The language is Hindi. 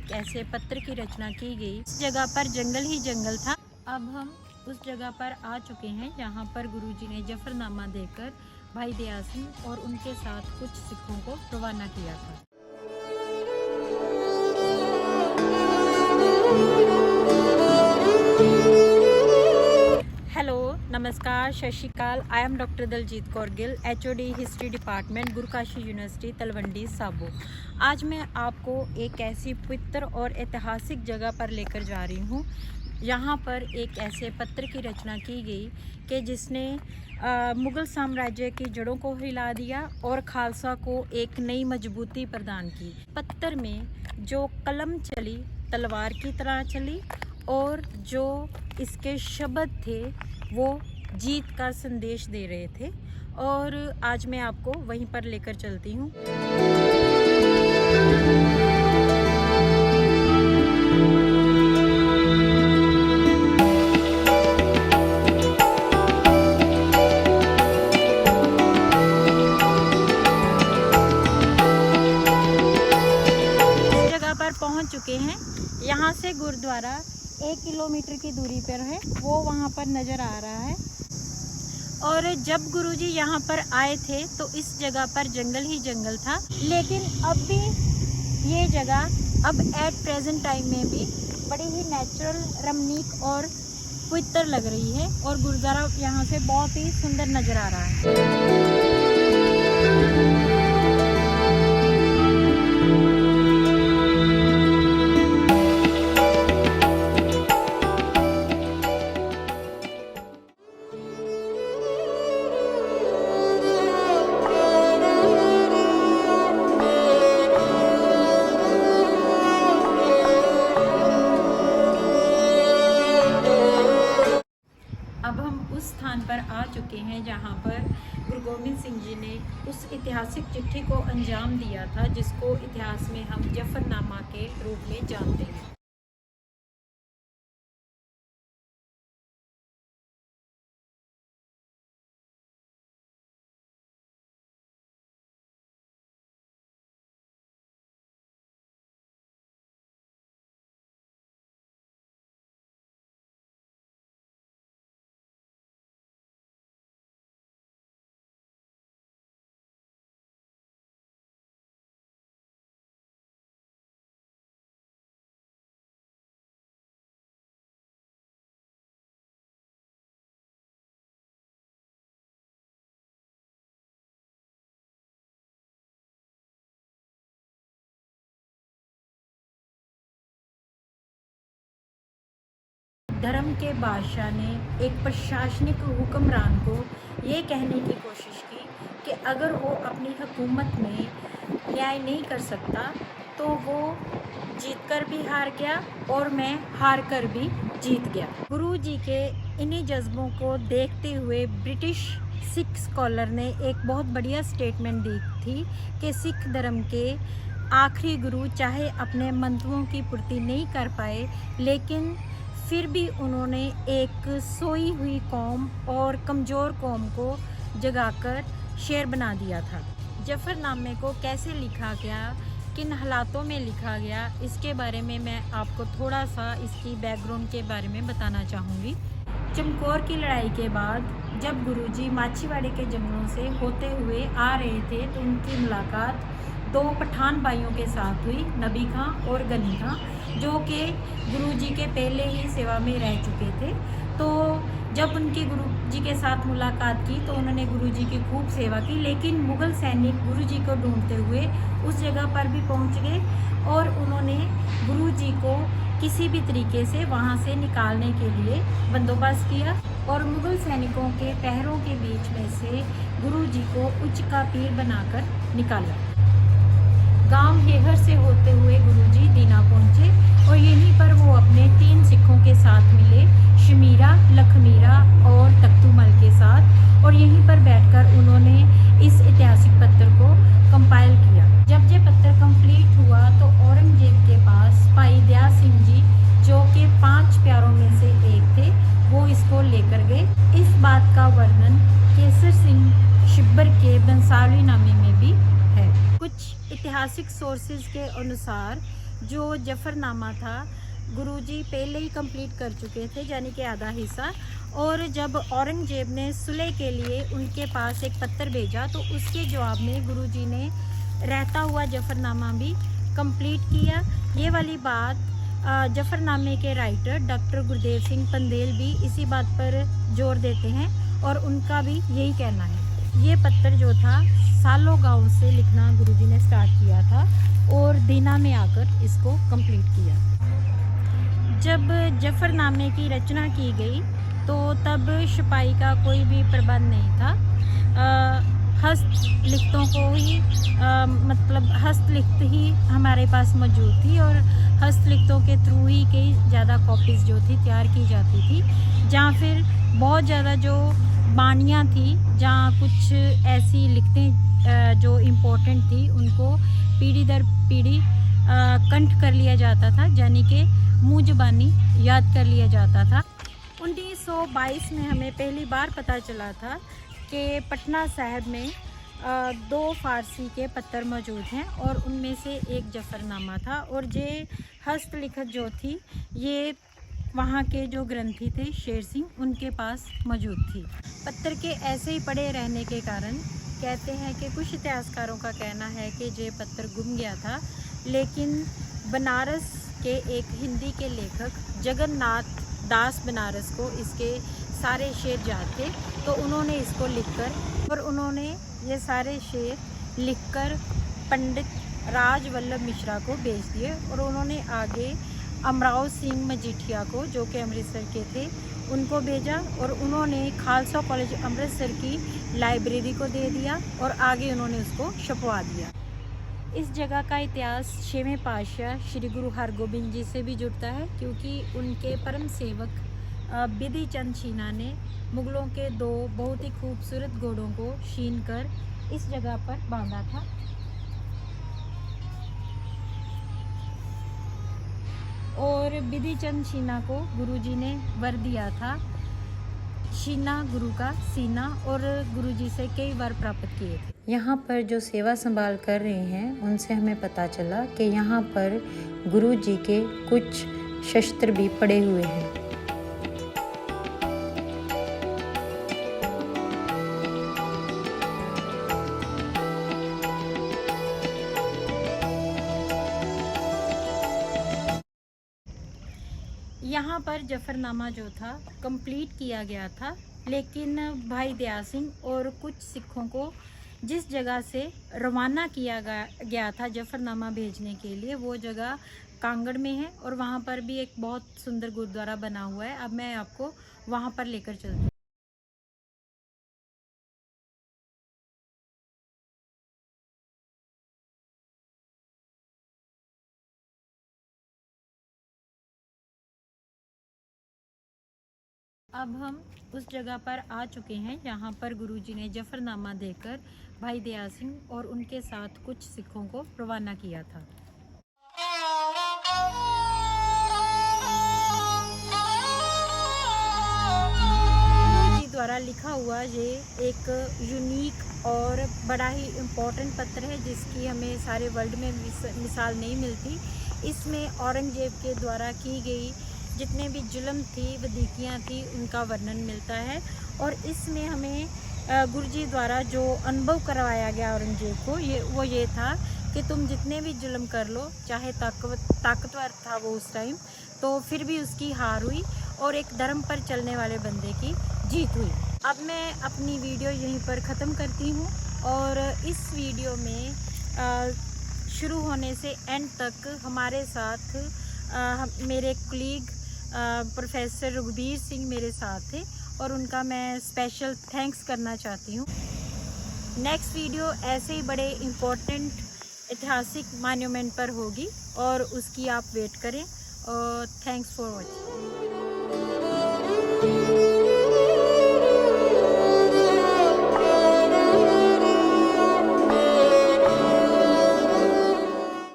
एक ऐसे पत्र की रचना की गई। इस जगह पर जंगल ही जंगल था। अब हम उस जगह पर आ चुके हैं जहाँ पर गुरुजी ने जफरनामा देकर भाई दया सिंह और उनके साथ कुछ सिखों को रवाना किया था। हेलो, नमस्कार, सत श्री अकाल। I am doctor Daljeet Kaur Gill, HOD history department, Gurkashi university, Talwandi Sabo. आज मैं आपको एक ऐसी पवित्र और ऐतिहासिक जगह पर लेकर जा रही हूँ यहाँ पर एक ऐसे पत्र की रचना की गई कि जिसने मुग़ल साम्राज्य की जड़ों को हिला दिया और खालसा को एक नई मजबूती प्रदान की। पत्र में जो कलम चली तलवार की तरह चली और जो इसके शब्द थे वो जीत का संदेश दे रहे थे, और आज मैं आपको वहीं पर लेकर चलती हूँ। इस जगह पर पहुँच चुके हैं। यहाँ से गुरुद्वारा 1 किलोमीटर की दूरी पर है, वो वहाँ पर नज़र आ रहा है। और जब गुरुजी यहाँ पर आए थे तो इस जगह पर जंगल ही जंगल था, लेकिन अब भी ये जगह अब एट प्रेजेंट टाइम में भी बड़ी ही नेचुरल, रमणीक और पवित्र लग रही है, और गुरुद्वारा यहाँ से बहुत ही सुंदर नज़र आ रहा है। अब हम उस स्थान पर आ चुके हैं जहां पर गुरु गोबिंद सिंह जी ने उस ऐतिहासिक चिट्ठी को अंजाम दिया था, जिसको इतिहास में हम जफरनामा के रूप में जानते हैं। धर्म के बादशाह ने एक प्रशासनिक हुक्मरान को ये कहने की कोशिश की कि अगर वो अपनी हुकूमत में न्याय नहीं कर सकता तो वो जीतकर भी हार गया और मैं हार कर भी जीत गया। गुरु जी के इन्हीं जज्बों को देखते हुए ब्रिटिश सिख स्कॉलर ने एक बहुत बढ़िया स्टेटमेंट दी थी कि सिख धर्म के आखिरी गुरु चाहे अपने मंतव्यों की पूर्ति नहीं कर पाए, लेकिन फिर भी उन्होंने एक सोई हुई कौम और कमज़ोर कौम को जगाकर शेर बना दिया था। जफरनामे को कैसे लिखा गया, किन हालातों में लिखा गया, इसके बारे में मैं आपको थोड़ा सा इसकी बैकग्राउंड के बारे में बताना चाहूँगी। चमकौर की लड़ाई के बाद जब गुरुजी माछीवाड़े के जंगलों से होते हुए आ रहे थे तो उनकी मुलाकात 2 पठान भाइयों के साथ हुई, नबी खां और गनी खां, जो कि गुरुजी के पहले ही सेवा में रह चुके थे। तो जब उनकी गुरुजी के साथ मुलाकात की तो उन्होंने गुरुजी की खूब सेवा की, लेकिन मुग़ल सैनिक गुरुजी को ढूंढते हुए उस जगह पर भी पहुंच गए और उन्होंने गुरुजी को किसी भी तरीके से वहां से निकालने के लिए बंदोबस्त किया और मुग़ल सैनिकों के पहरों के बीच में से गुरुजी को उच्च का पीर बनाकर निकाला। गांव हेहर से होते हुए गुरुजी दीना पहुंचे और यहीं पर वो अपने 3 सिखों के साथ मिले, शमीरा, लखमीरा और तख्तुमल के साथ, और यहीं पर बैठकर उन्होंने इस ऐतिहासिक पत्र को कंपाइल किया। जब ये पत्र कंप्लीट हुआ तो औरंगजेब के पास भाई दया सिंह जी, जो कि 5 प्यारों में से एक थे, वो इसको लेकर गए। इस बात का वर्णन केसर सिंह शिब्बर के बंसावली नामे में भी है। कुछ ऐतिहासिक सोर्सेज के अनुसार जो जफरनामा था गुरुजी पहले ही कंप्लीट कर चुके थे, यानी कि आधा हिस्सा। और जब औरंगजेब ने सुलह के लिए उनके पास एक पत्र भेजा तो उसके जवाब में गुरुजी ने रहता हुआ जफरनामा भी कंप्लीट किया। ये वाली बात जफरनामे के राइटर डॉक्टर गुरदेव सिंह पंदेल भी इसी बात पर जोर देते हैं और उनका भी यही कहना है। ये पत्र जो था सालों गांव से लिखना गुरुजी ने स्टार्ट किया था और दीना में आकर इसको कंप्लीट किया। जब जफरनामे की रचना की गई तो तब छपाई का कोई भी प्रबंध नहीं था। हस्तलिखतों को ही मतलब हस्तलिखत ही हमारे पास मौजूद थी और हस्तलिखतों के थ्रू ही कई ज़्यादा कॉपीज़ जो थी तैयार की जाती थी, जहाँ फिर बहुत ज़्यादा जो बानियाँ थी, जहाँ कुछ ऐसी लिखतें जो इम्पोर्टेंट थी उनको पीढ़ी दर पीढ़ी कंठ कर लिया जाता था, यानी कि मुँह ज़बानी याद कर लिया जाता था। 1922 में हमें पहली बार पता चला था कि पटना साहिब में 2 फारसी के पत्थर मौजूद हैं और उनमें से एक जफरनामा था। और ये हस्तलिखत जो थी ये वहाँ के जो ग्रंथी थे शेर सिंह उनके पास मौजूद थी। पत्थर के ऐसे ही पड़े रहने के कारण कहते हैं कि कुछ इतिहासकारों का कहना है कि ये पत्थर गुम गया था, लेकिन बनारस के एक हिंदी के लेखक जगन्नाथ दास बनारस को इसके सारे शेर याद थे, तो उन्होंने इसको लिखकर और उन्होंने ये सारे शेर लिखकर पंडित राजवल्लभ मिश्रा को भेज दिए और उन्होंने आगे अमराव सिंह मजीठिया को, जो कि अमृतसर के थे, उनको भेजा और उन्होंने खालसा कॉलेज अमृतसर की लाइब्रेरी को दे दिया और आगे उन्होंने उसको छपवा दिया। इस जगह का इतिहास 6वें पातशाह श्री गुरु हरगोबिंद जी से भी जुड़ता है, क्योंकि उनके परम सेवक बिधि चंद शीना ने मुग़लों के 2 बहुत ही खूबसूरत घोड़ों को छीन कर इस जगह पर बांधा था। और बिधि चंद शीना को गुरुजी ने वर दिया था, शीना गुरु का सीना, और गुरुजी से कई बार प्राप्त किए थे। यहाँ पर जो सेवा संभाल कर रहे हैं उनसे हमें पता चला कि यहाँ पर गुरुजी के कुछ शस्त्र भी पड़े हुए हैं। यहाँ पर जफरनामा जो था कंप्लीट किया गया था, लेकिन भाई दया सिंह और कुछ सिखों को जिस जगह से रवाना किया गया था जफरनामा भेजने के लिए, वो जगह कांगड़ में है और वहाँ पर भी एक बहुत सुंदर गुरुद्वारा बना हुआ है। अब मैं आपको वहाँ पर लेकर चलती हूँ। अब हम उस जगह पर आ चुके हैं जहाँ पर गुरुजी ने जफरनामा देकर भाई दया सिंह और उनके साथ कुछ सिखों को रवाना किया था। गुरुजी द्वारा लिखा हुआ ये एक यूनिक और बड़ा ही इम्पोर्टेंट पत्र है, जिसकी हमें सारे वर्ल्ड में मिसाल नहीं मिलती। इसमें औरंगजेब के द्वारा की गई जितने भी जुल्म थी, वदीकियाँ थी, उनका वर्णन मिलता है। और इसमें हमें गुरुजी द्वारा जो अनुभव करवाया गया औरंगजेब को, वो ये था कि तुम जितने भी जुल्म कर लो, चाहे ताकतवर था वो उस टाइम, तो फिर भी उसकी हार हुई और एक धर्म पर चलने वाले बंदे की जीत हुई। अब मैं अपनी वीडियो यहीं पर ख़त्म करती हूँ और इस वीडियो में शुरू होने से एंड तक हमारे साथ मेरे कलीग प्रोफेसर रघुबीर सिंह मेरे साथ थे और उनका मैं स्पेशल थैंक्स करना चाहती हूँ। नेक्स्ट वीडियो ऐसे ही बड़े इम्पोर्टेंट ऐतिहासिक मॉन्यूमेंट पर होगी और उसकी आप वेट करें। और थैंक्स फॉर वॉचिंग।